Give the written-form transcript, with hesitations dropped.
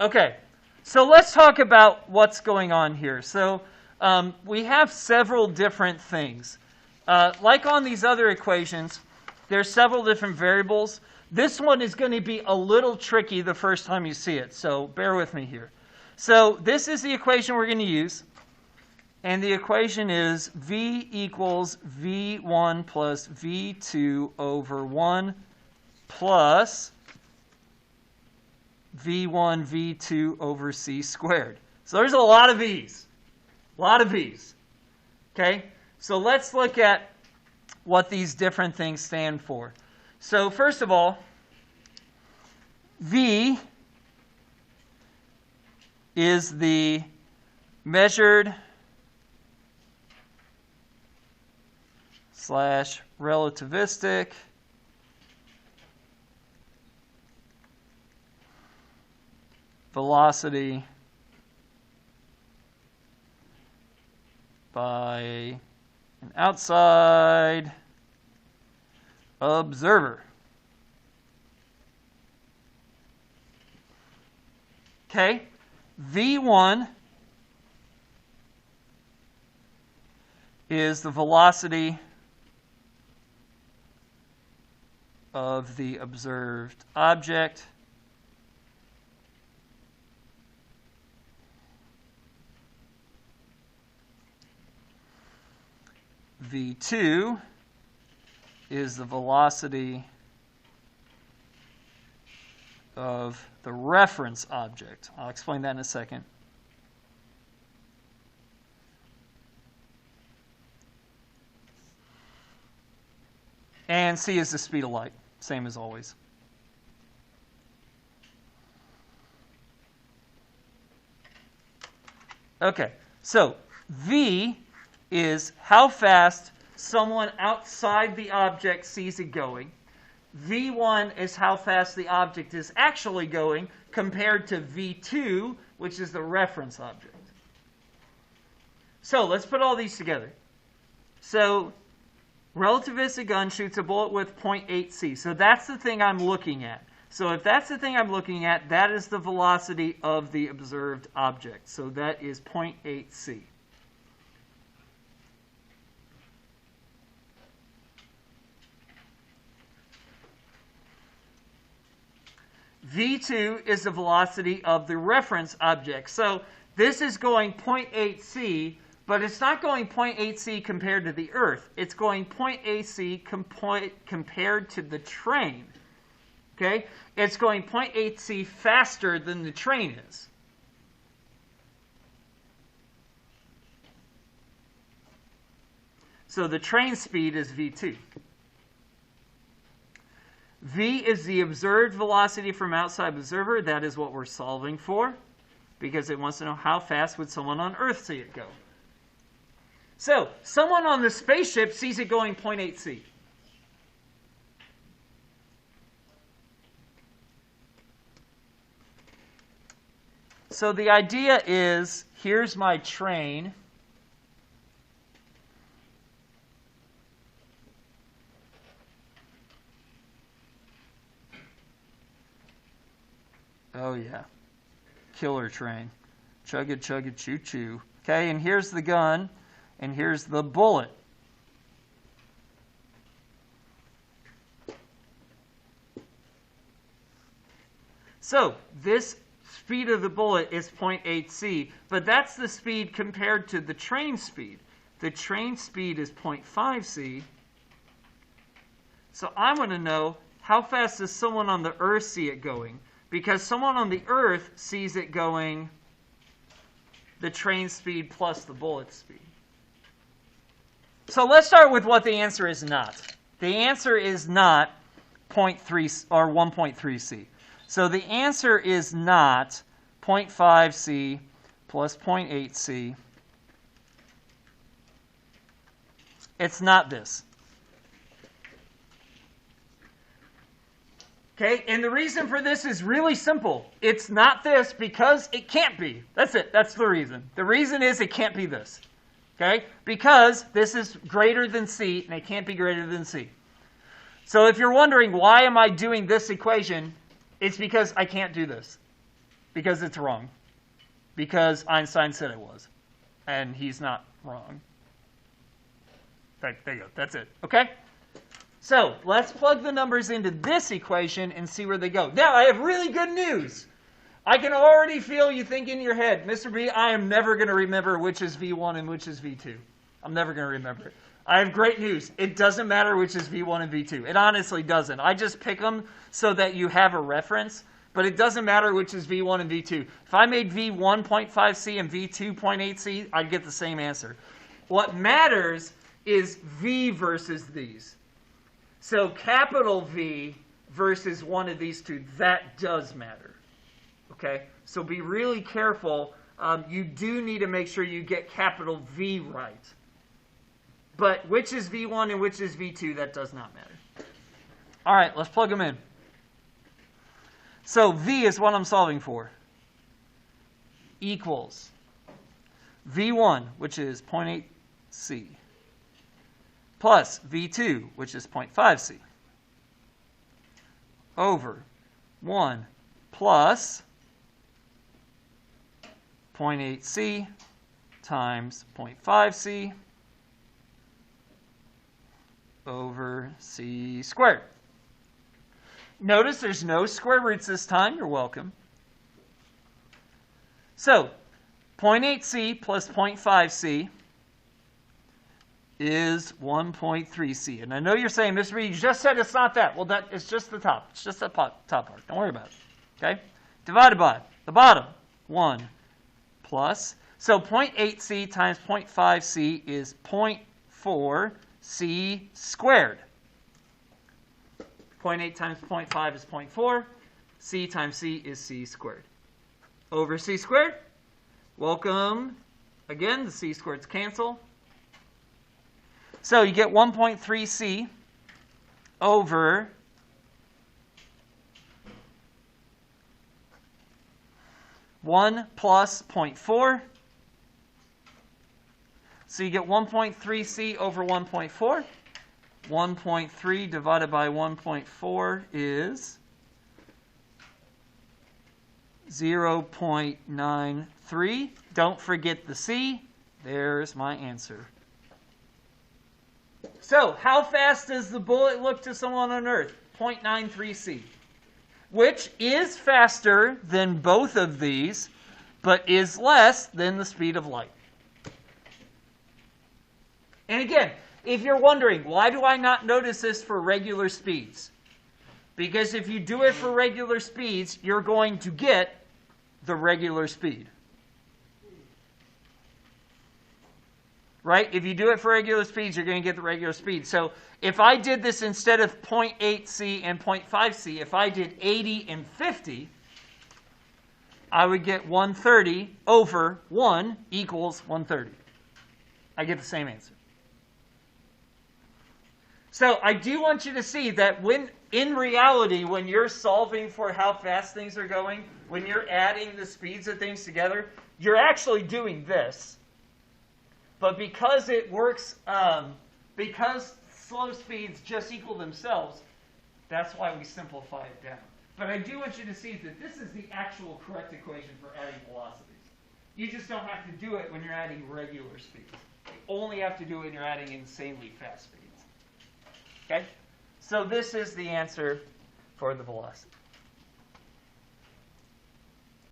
Okay, so let's talk about what's going on here. So we have several different things. Like on these other equations, there's several different variables. This one is going to be a little tricky the first time you see it, so bear with me here. So this is the equation we're going to use, and the equation is V equals V1 plus V2 over 1 plus V1, V2 over C squared. So there's a lot of V's. A lot of V's. Okay? So let's look at what these different things stand for. So first of all, V is the measured / relativistic velocity by an outside observer. Okay, V1 is the velocity of the observed object. V2 is the velocity of the reference object. I'll explain that in a second. And C is the speed of light, same as always. Okay, so V is how fast someone outside the object sees it going. V1 is how fast the object is actually going compared to V2, which is the reference object. So let's put all these together. So relativistic gun shoots a bullet with 0.8 c. So that's the thing I'm looking at. So if that's the thing I'm looking at, that is the velocity of the observed object. So that is 0.8 c. V2 is the velocity of the reference object. So this is going 0.8 c, but it's not going 0.8 c compared to the Earth. It's going 0.8 c compared to the train. Okay? It's going 0.8 c faster than the train is. So the train speed is V2. V is the observed velocity from outside observer. That is what we're solving for, because it wants to know how fast would someone on Earth see it go. So someone on the spaceship sees it going 0.8 c. So the idea is, here's my train. Oh, yeah. Killer train. Chugga, chugga, choo, choo. Okay, and here's the gun, and here's the bullet. So, this speed of the bullet is 0.8 c, but that's the speed compared to the train speed. The train speed is 0.5 c. So I want to know, how fast does someone on the Earth see it going? Because someone on the Earth sees it going the train speed plus the bullet speed. So let's start with what the answer is not. The answer is not 0.3 or 1.3 c. So the answer is not 0.5 c plus 0.8 c. It's not this. Okay, and the reason for this is really simple. It's not this because it can't be. That's it. That's the reason. The reason is it can't be this. Okay, because this is greater than c, and it can't be greater than c. So if you're wondering, why am I doing this equation, it's because I can't do this. because it's wrong. Because Einstein said it was. And he's not wrong. There you go. That's it. Okay? So let's plug the numbers into this equation and see where they go. Now, I have really good news. I can already feel you think in your head, Mr. B, I am never going to remember which is V1 and which is V2. I'm never going to remember it. I have great news. It doesn't matter which is V1 and V2. It honestly doesn't. I just pick them so that you have a reference, but it doesn't matter which is V1 and V2. If I made V1 0.5C and V2 0.8C, I'd get the same answer. What matters is V versus these. So capital V versus one of these two, that does matter. Okay? So be really careful. You do need to make sure you get capital V right. But which is V1 and which is V2, that does not matter. All right, let's plug them in. So V is what I'm solving for. Equals V1, which is 0.8C, plus V2, which is 0.5C, over 1 plus 0.8C times 0.5C over C squared. Notice there's no square roots this time. You're welcome. So 0.8C plus 0.5C is 1.3C. And I know you're saying, Mr. B, you just said it's not that. Well, that is just the top. It's just the top part. Don't worry about it. Okay? Divided by the bottom. 1 plus. So 0.8C times 0.5C is 0.4C squared. 0.8 times 0.5 is 0.4. C times C is C squared. Over C squared. Welcome. Again, the C squareds cancel. So you get 1.3C over 1 plus 0.4. So you get 1.3C over 1.4. 1.3 divided by 1.4 is 0.93. Don't forget the C. There's my answer. So, how fast does the bullet look to someone on Earth? 0.93C, which is faster than both of these, but is less than the speed of light. And again, if you're wondering, why do I not notice this for regular speeds? Because if you do it for regular speeds, you're going to get the regular speed. Right? If you do it for regular speeds, you're going to get the regular speed. So if I did this instead of 0.8C and 0.5C, if I did 80 and 50, I would get 130 over 1 equals 130. I get the same answer. So I do want you to see that when, in reality, when you're solving for how fast things are going, when you're adding the speeds of things together, you're actually doing this. But because it works, because slow speeds just equal themselves, that's why we simplify it down. But I do want you to see that this is the actual correct equation for adding velocities. You just don't have to do it when you're adding regular speeds. You only have to do it when you're adding insanely fast speeds. Okay? So this is the answer for the velocity.